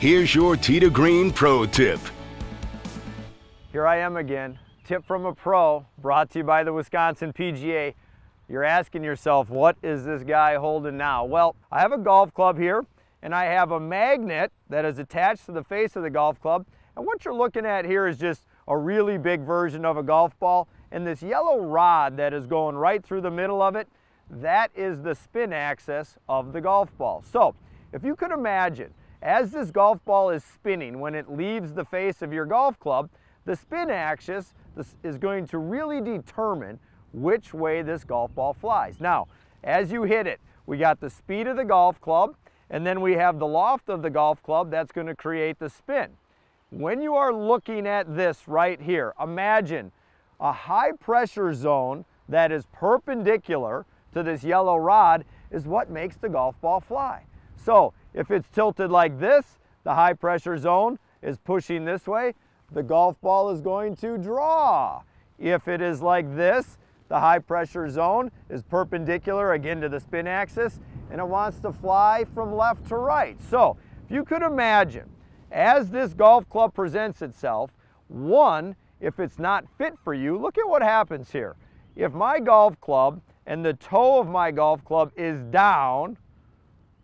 Here's your Tee to Green Pro Tip. Here I am again. Tip from a pro, brought to you by the Wisconsin PGA. You're asking yourself, what is this guy holding now? Well, I have a golf club here, and I have a magnet that is attached to the face of the golf club. And what you're looking at here is just a really big version of a golf ball. And this yellow rod that is going right through the middle of it, that is the spin axis of the golf ball. So, if you could imagine, as this golf ball is spinning, when it leaves the face of your golf club, the spin axis is going to really determine which way this golf ball flies. Now, as you hit it, we got the speed of the golf club, and then we have the loft of the golf club that's going to create the spin. When you are looking at this right here, imagine a high pressure zone that is perpendicular to this yellow rod is what makes the golf ball fly. So, if it's tilted like this, the high pressure zone is pushing this way, the golf ball is going to draw. If it is like this, the high pressure zone is perpendicular again to the spin axis, and it wants to fly from left to right. So, if you could imagine, as this golf club presents itself, one, if it's not fit for you, look at what happens here. If my golf club and the toe of my golf club is down,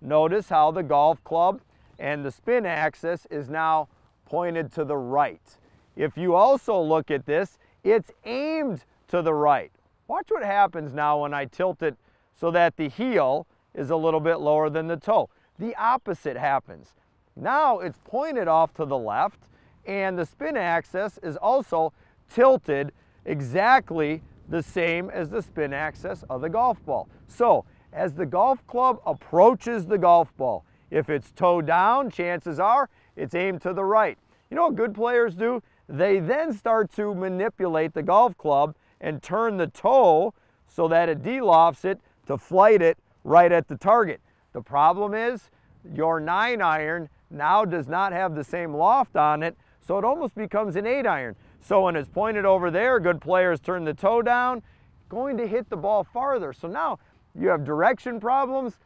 notice how the golf club and the spin axis is now pointed to the right. If you also look at this, it's aimed to the right. Watch what happens now when I tilt it so that the heel is a little bit lower than the toe. The opposite happens. Now it's pointed off to the left, and the spin axis is also tilted exactly the same as the spin axis of the golf ball. So, as the golf club approaches the golf ball, if it's toe down, chances are it's aimed to the right. You know what good players do? They then start to manipulate the golf club and turn the toe so that it de-lofts it to flight it right at the target. The problem is your 9-iron now does not have the same loft on it, so it almost becomes an 8-iron. So when it's pointed over there, good players turn the toe down, going to hit the ball farther. So now you have direction problems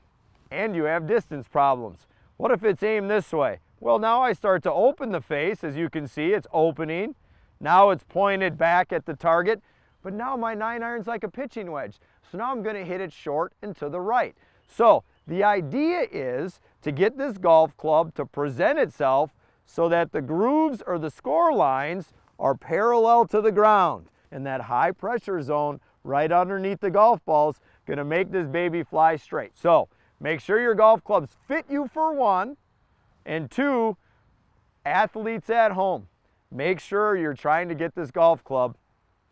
and you have distance problems. What if it's aimed this way? Well, now I start to open the face. As you can see, it's opening. Now it's pointed back at the target. But now my 9-iron's like a pitching wedge. So now I'm going to hit it short and to the right. So the idea is to get this golf club to present itself so that the grooves or the score lines are parallel to the ground. And that high pressure zone right underneath the golf ball's going to make this baby fly straight. So make sure your golf clubs fit you for one, and two, athletes at home, make sure you're trying to get this golf club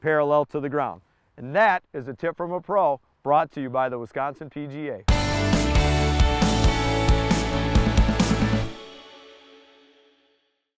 parallel to the ground. And that is a tip from a pro, brought to you by the Wisconsin PGA.